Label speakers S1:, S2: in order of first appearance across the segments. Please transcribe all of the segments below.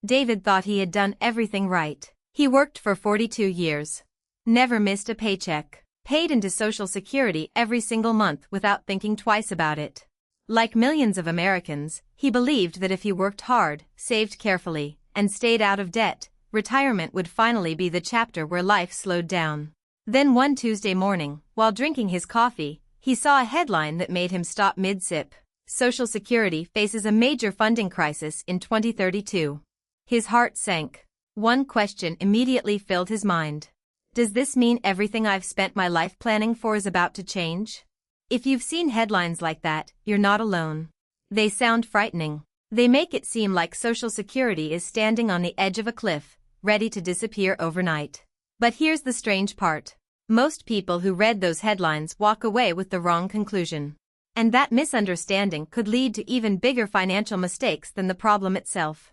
S1: David thought he had done everything right. He worked for 42 years. Never missed a paycheck. Paid into Social Security every single month without thinking twice about it. Like millions of Americans, he believed that if he worked hard, saved carefully, and stayed out of debt, retirement would finally be the chapter where life slowed down. Then one Tuesday morning, while drinking his coffee, he saw a headline that made him stop mid-sip. Social Security faces a major funding crisis in 2032. His heart sank. One question immediately filled his mind. Does this mean everything I've spent my life planning for is about to change? If you've seen headlines like that, you're not alone. They sound frightening. They make it seem like Social Security is standing on the edge of a cliff, ready to disappear overnight. But here's the strange part. Most people who read those headlines walk away with the wrong conclusion. And that misunderstanding could lead to even bigger financial mistakes than the problem itself.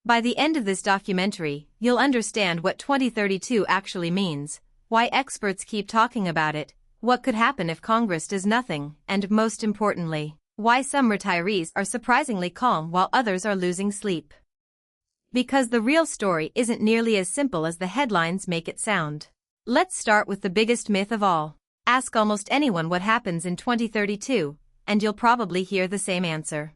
S1: By the end of this documentary, you'll understand what 2032 actually means, why experts keep talking about it, what could happen if Congress does nothing, and most importantly, why some retirees are surprisingly calm while others are losing sleep. Because the real story isn't nearly as simple as the headlines make it sound. Let's start with the biggest myth of all. Ask almost anyone what happens in 2032, and you'll probably hear the same answer.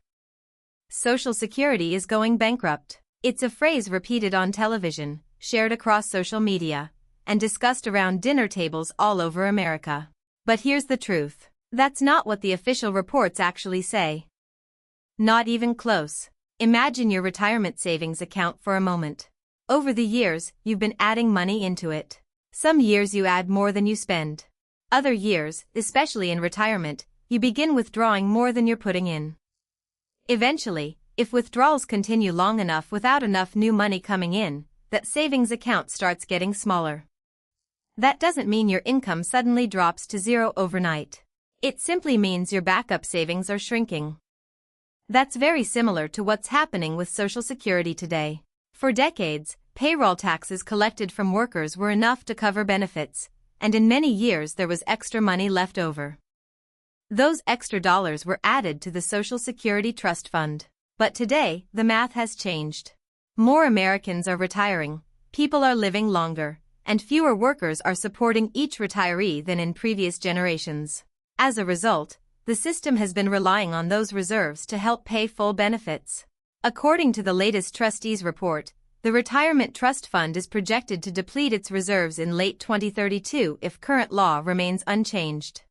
S1: Social Security is going bankrupt. It's a phrase repeated on television, shared across social media, and discussed around dinner tables all over America. But here's the truth. That's not what the official reports actually say. Not even close. Imagine your retirement savings account for a moment. Over the years, you've been adding money into it. Some years you add more than you spend. Other years, especially in retirement, you begin withdrawing more than you're putting in. Eventually, if withdrawals continue long enough without enough new money coming in, that savings account starts getting smaller. That doesn't mean your income suddenly drops to zero overnight. It simply means your backup savings are shrinking. That's very similar to what's happening with Social Security today. For decades, payroll taxes collected from workers were enough to cover benefits, and in many years there was extra money left over. Those extra dollars were added to the Social Security Trust Fund. But today, the math has changed. More Americans are retiring, people are living longer, and fewer workers are supporting each retiree than in previous generations. As a result, the system has been relying on those reserves to help pay full benefits. According to the latest trustees report, the Retirement Trust Fund is projected to deplete its reserves in late 2032 if current law remains unchanged.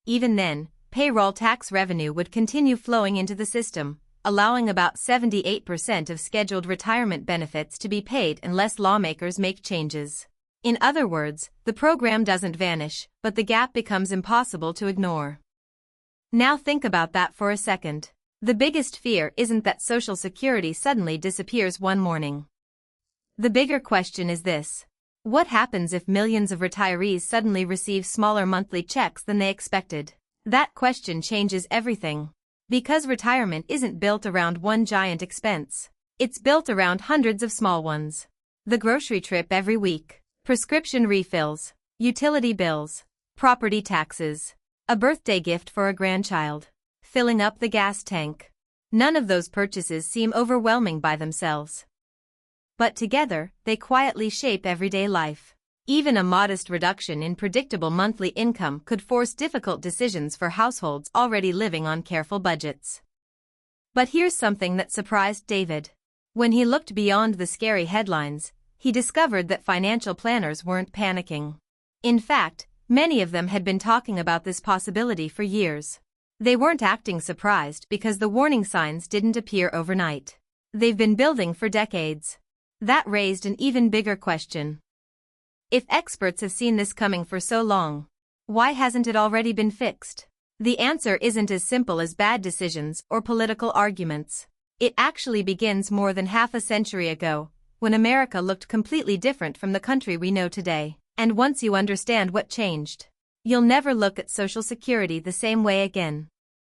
S1: Even then, payroll tax revenue would continue flowing into the system, allowing about 78% of scheduled retirement benefits to be paid unless lawmakers make changes. In other words, the program doesn't vanish, but the gap becomes impossible to ignore. Now think about that for a second. The biggest fear isn't that Social Security suddenly disappears one morning. The bigger question is this. What happens if millions of retirees suddenly receive smaller monthly checks than they expected? That question changes everything. Because retirement isn't built around one giant expense. It's built around hundreds of small ones. The grocery trip every week, prescription refills, utility bills, property taxes, a birthday gift for a grandchild, filling up the gas tank. None of those purchases seem overwhelming by themselves. But together, they quietly shape everyday life. Even a modest reduction in predictable monthly income could force difficult decisions for households already living on careful budgets. But here's something that surprised David. When he looked beyond the scary headlines, he discovered that financial planners weren't panicking. In fact, many of them had been talking about this possibility for years. They weren't acting surprised because the warning signs didn't appear overnight. They've been building for decades. That raised an even bigger question. If experts have seen this coming for so long, why hasn't it already been fixed? The answer isn't as simple as bad decisions or political arguments. It actually begins more than half a century ago, when America looked completely different from the country we know today. And once you understand what changed, you'll never look at Social Security the same way again.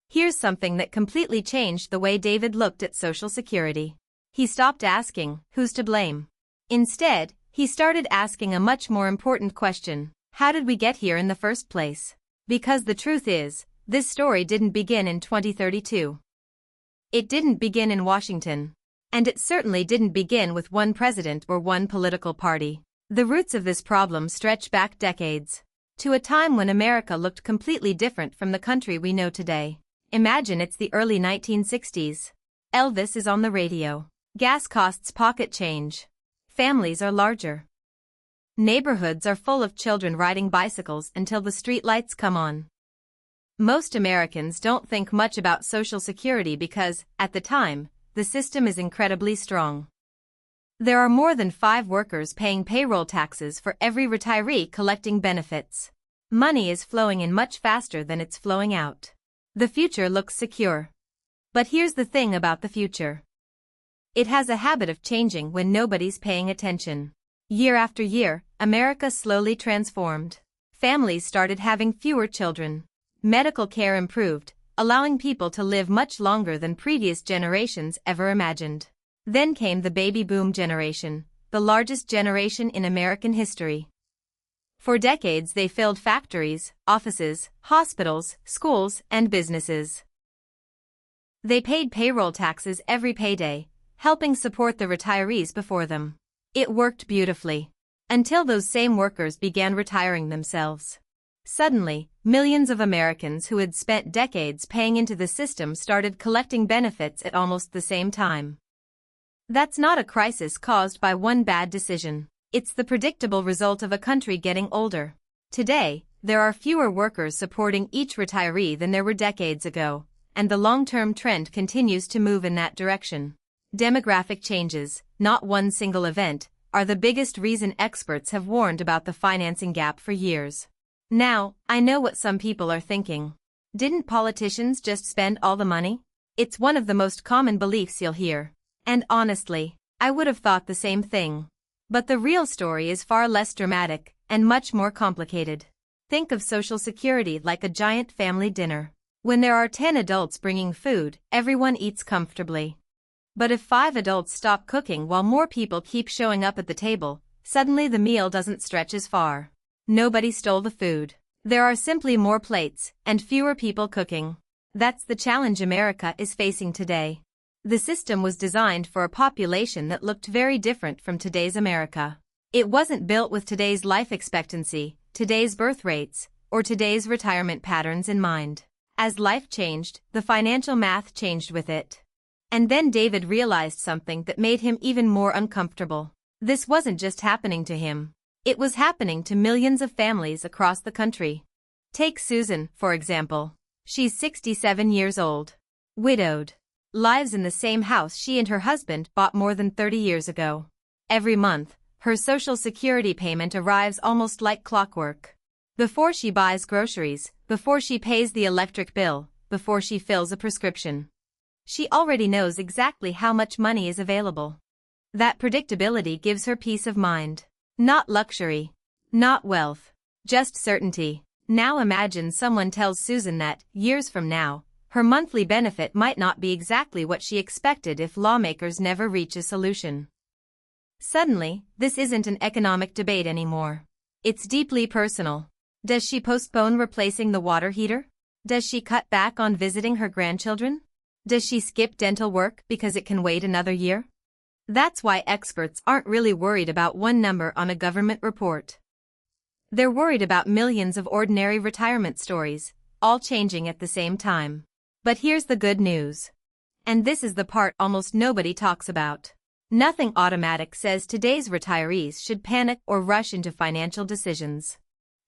S1: Here's something that completely changed the way David looked at Social Security. He stopped asking, who's to blame? Instead, he started asking a much more important question. How did we get here in the first place? Because the truth is, this story didn't begin in 2032. It didn't begin in Washington. And it certainly didn't begin with one president or one political party. The roots of this problem stretch back decades, to a time when America looked completely different from the country we know today. Imagine it's the early 1960s. Elvis is on the radio. Gas costs pocket change. Families are larger. Neighborhoods are full of children riding bicycles until the streetlights come on. Most Americans don't think much about Social Security because, at the time, the system is incredibly strong. There are more than 5 workers paying payroll taxes for every retiree collecting benefits. Money is flowing in much faster than it's flowing out. The future looks secure. But here's the thing about the future. It has a habit of changing when nobody's paying attention. Year after year, America slowly transformed. Families started having fewer children. Medical care improved, allowing people to live much longer than previous generations ever imagined. Then came the baby boom generation, the largest generation in American history. For decades they filled factories, offices, hospitals, schools, and businesses. They paid payroll taxes every payday, helping support the retirees before them. It worked beautifully. Until those same workers began retiring themselves. Suddenly, millions of Americans who had spent decades paying into the system started collecting benefits at almost the same time. That's not a crisis caused by one bad decision. It's the predictable result of a country getting older. Today, there are fewer workers supporting each retiree than there were decades ago, and the long-term trend continues to move in that direction. Demographic changes, not one single event, are the biggest reason experts have warned about the financing gap for years. Now, I know what some people are thinking. Didn't politicians just spend all the money? It's one of the most common beliefs you'll hear. And honestly, I would have thought the same thing. But the real story is far less dramatic and much more complicated. Think of Social Security like a giant family dinner. When there are 10 adults bringing food, everyone eats comfortably. But if 5 adults stop cooking while more people keep showing up at the table, suddenly the meal doesn't stretch as far. Nobody stole the food. There are simply more plates and fewer people cooking. That's the challenge America is facing today. The system was designed for a population that looked very different from today's America. It wasn't built with today's life expectancy, today's birth rates, or today's retirement patterns in mind. As life changed, the financial math changed with it. And then David realized something that made him even more uncomfortable. This wasn't just happening to him. It was happening to millions of families across the country. Take Susan, for example. She's 67 years old. Widowed. Lives in the same house she and her husband bought more than 30 years ago. Every month, her Social Security payment arrives almost like clockwork. Before she buys groceries, before she pays the electric bill, before she fills a prescription. She already knows exactly how much money is available. That predictability gives her peace of mind. Not luxury. Not wealth. Just certainty. Now imagine someone tells Susan that, years from now, her monthly benefit might not be exactly what she expected if lawmakers never reach a solution. Suddenly, this isn't an economic debate anymore. It's deeply personal. Does she postpone replacing the water heater? Does she cut back on visiting her grandchildren? Does she skip dental work because it can wait another year? That's why experts aren't really worried about one number on a government report. They're worried about millions of ordinary retirement stories, all changing at the same time. But here's the good news. And this is the part almost nobody talks about. Nothing automatic says today's retirees should panic or rush into financial decisions.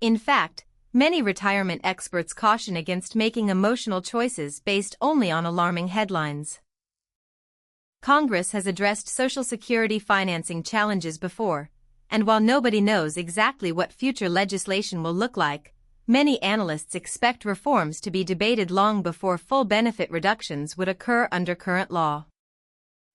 S1: In fact, many retirement experts caution against making emotional choices based only on alarming headlines. Congress has addressed Social Security financing challenges before, and while nobody knows exactly what future legislation will look like, many analysts expect reforms to be debated long before full benefit reductions would occur under current law.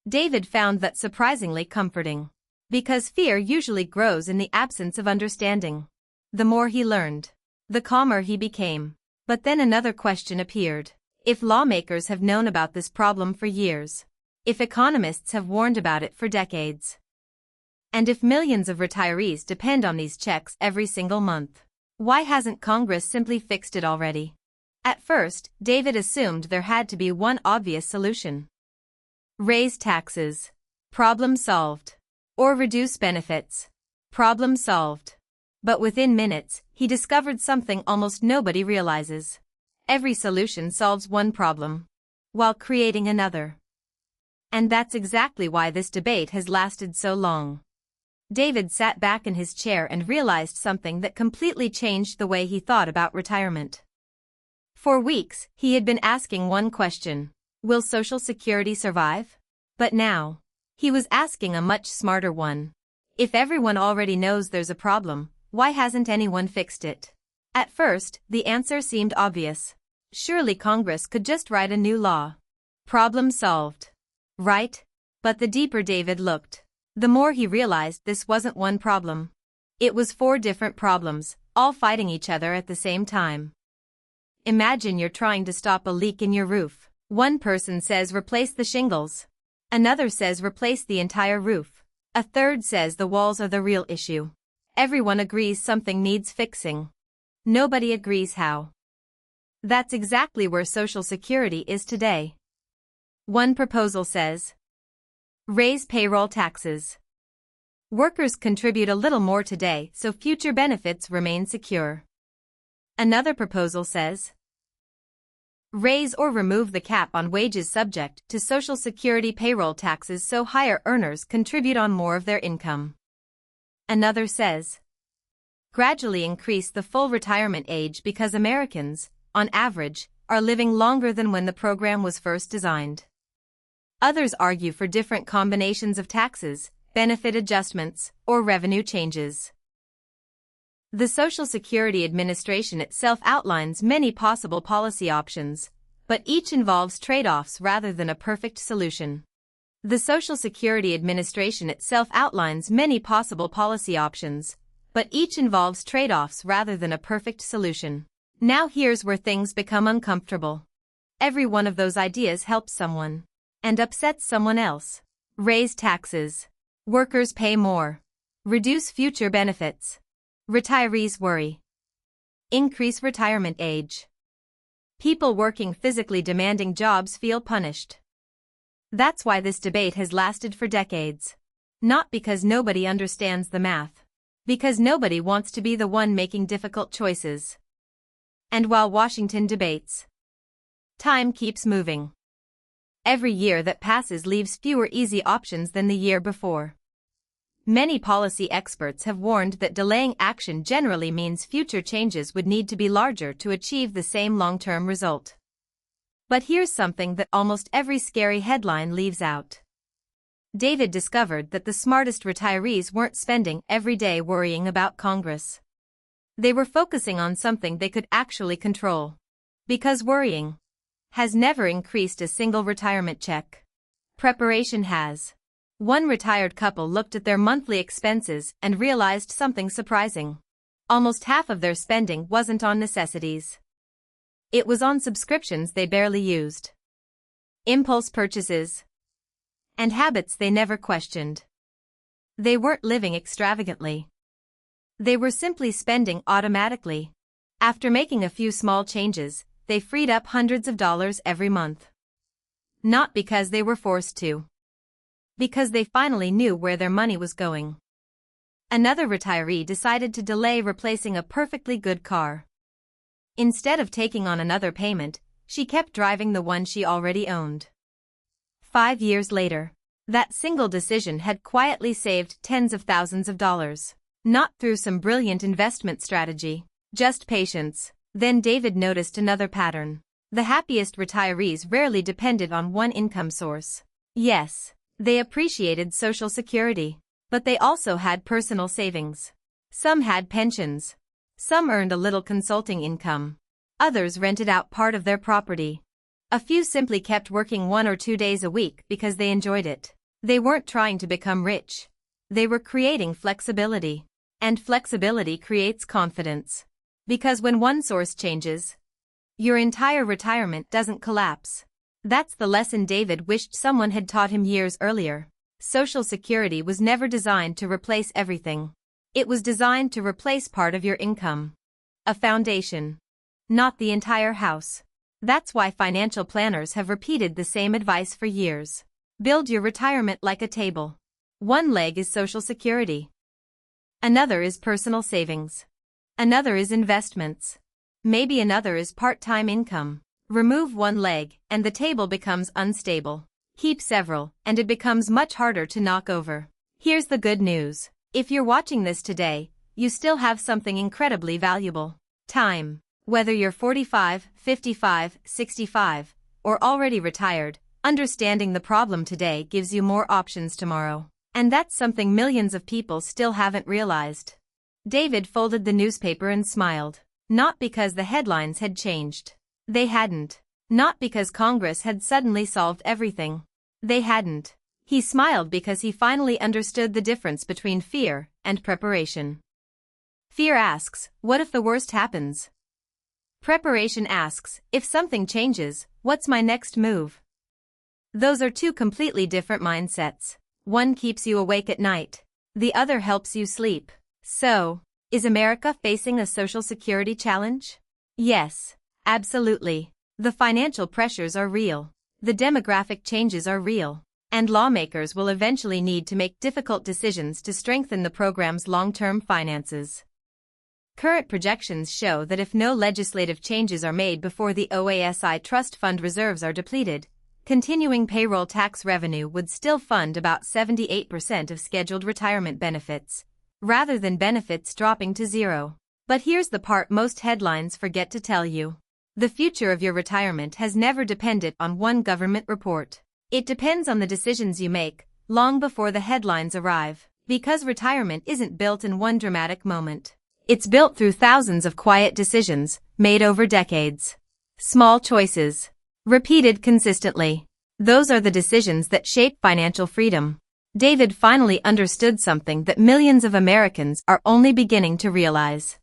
S1: David found that surprisingly comforting. Because fear usually grows in the absence of understanding. The more he learned, the calmer he became. But then another question appeared. If lawmakers have known about this problem for years, if economists have warned about it for decades, and if millions of retirees depend on these checks every single month, why hasn't Congress simply fixed it already? At first, David assumed there had to be one obvious solution. Raise taxes. Problem solved. Or reduce benefits. Problem solved. But within minutes, he discovered something almost nobody realizes. Every solution solves one problem, while creating another. And that's exactly why this debate has lasted so long. David sat back in his chair and realized something that completely changed the way he thought about retirement. For weeks, he had been asking one question: will Social Security survive? But now, he was asking a much smarter one. If everyone already knows there's a problem, why hasn't anyone fixed it? At first, the answer seemed obvious. Surely Congress could just write a new law. Problem solved. Right? But the deeper David looked, the more he realized this wasn't one problem. It was 4 different problems, all fighting each other at the same time. Imagine you're trying to stop a leak in your roof. One person says replace the shingles. Another says replace the entire roof. A third says the walls are the real issue. Everyone agrees something needs fixing. Nobody agrees how. That's exactly where Social Security is today. One proposal says, raise payroll taxes. Workers contribute a little more today so future benefits remain secure. Another proposal says, raise or remove the cap on wages subject to Social Security payroll taxes so higher earners contribute on more of their income. Another says, gradually increase the full retirement age because Americans, on average, are living longer than when the program was first designed. Others argue for different combinations of taxes, benefit adjustments, or revenue changes. The Social Security Administration itself outlines many possible policy options, but each involves trade-offs rather than a perfect solution. The Social Security Administration itself outlines many possible policy options, but each involves trade-offs rather than a perfect solution. Now here's where things become uncomfortable. Every one of those ideas helps someone, and upsets someone else. Raise taxes. Workers pay more. Reduce future benefits. Retirees worry. Increase retirement age. People working physically demanding jobs feel punished. That's why this debate has lasted for decades. Not because nobody understands the math. Because nobody wants to be the one making difficult choices. And while Washington debates, time keeps moving. Every year that passes leaves fewer easy options than the year before. Many policy experts have warned that delaying action generally means future changes would need to be larger to achieve the same long-term result. But here's something that almost every scary headline leaves out. David discovered that the smartest retirees weren't spending every day worrying about Congress. They were focusing on something they could actually control. Because worrying has never increased a single retirement check. Preparation has. One retired couple looked at their monthly expenses and realized something surprising. Almost half of their spending wasn't on necessities. It was on subscriptions they barely used, impulse purchases, and habits they never questioned. They weren't living extravagantly. They were simply spending automatically. After making a few small changes, they freed up hundreds of dollars every month. Not because they were forced to. Because they finally knew where their money was going. Another retiree decided to delay replacing a perfectly good car. Instead of taking on another payment, she kept driving the one she already owned. 5 years later, that single decision had quietly saved tens of thousands of dollars. Not through some brilliant investment strategy, just patience. Then David noticed another pattern. The happiest retirees rarely depended on one income source. Yes, they appreciated Social Security, but they also had personal savings. Some had pensions. Some earned a little consulting income. Others rented out part of their property. A few simply kept working 1 or 2 days a week because they enjoyed it. They weren't trying to become rich. They were creating flexibility. And flexibility creates confidence. Because when one source changes, your entire retirement doesn't collapse. That's the lesson David wished someone had taught him years earlier. Social Security was never designed to replace everything. It was designed to replace part of your income. A foundation. Not the entire house. That's why financial planners have repeated the same advice for years. Build your retirement like a table. One leg is Social Security. Another is personal savings. Another is investments. Maybe another is part-time income. Remove one leg, and the table becomes unstable. Keep several, and it becomes much harder to knock over. Here's the good news. If you're watching this today, you still have something incredibly valuable. Time. Whether you're 45, 55, 65, or already retired, understanding the problem today gives you more options tomorrow. And that's something millions of people still haven't realized. David folded the newspaper and smiled. Not because the headlines had changed. They hadn't. Not because Congress had suddenly solved everything. They hadn't. He smiled because he finally understood the difference between fear and preparation. Fear asks, what if the worst happens? Preparation asks, if something changes, what's my next move? Those are two completely different mindsets. One keeps you awake at night. The other helps you sleep. So, is America facing a Social Security challenge? Yes, absolutely. The financial pressures are real. The demographic changes are real. And lawmakers will eventually need to make difficult decisions to strengthen the program's long-term finances. Current projections show that if no legislative changes are made before the OASI trust fund reserves are depleted, continuing payroll tax revenue would still fund about 78% of scheduled retirement benefits, rather than benefits dropping to zero. But here's the part most headlines forget to tell you. The future of your retirement has never depended on one government report. It depends on the decisions you make, long before the headlines arrive. Because retirement isn't built in one dramatic moment. It's built through thousands of quiet decisions, made over decades. Small choices. Repeated consistently. Those are the decisions that shape financial freedom. David finally understood something that millions of Americans are only beginning to realize.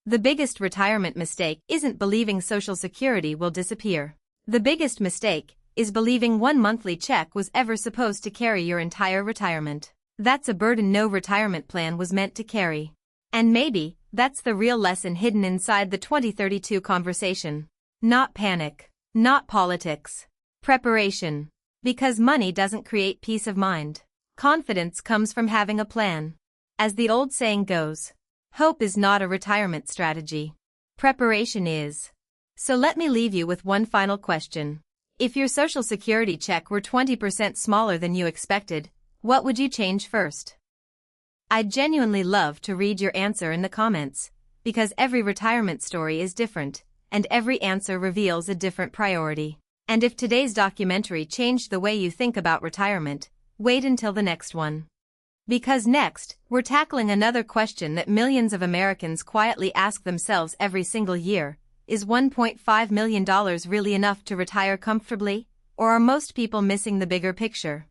S1: The biggest retirement mistake isn't believing Social Security will disappear. The biggest mistake is believing one monthly check was ever supposed to carry your entire retirement. That's a burden no retirement plan was meant to carry. And maybe, that's the real lesson hidden inside the 2032 conversation. Not panic. Not politics. Preparation. Because money doesn't create peace of mind. Confidence comes from having a plan. As the old saying goes, hope is not a retirement strategy. Preparation is. So let me leave you with one final question. If your Social Security check were 20% smaller than you expected, what would you change first? I'd genuinely love to read your answer in the comments, because every retirement story is different, and every answer reveals a different priority. And if today's documentary changed the way you think about retirement, wait until the next one. Because next, we're tackling another question that millions of Americans quietly ask themselves every single year. Is $1.5 million really enough to retire comfortably? Or are most people missing the bigger picture?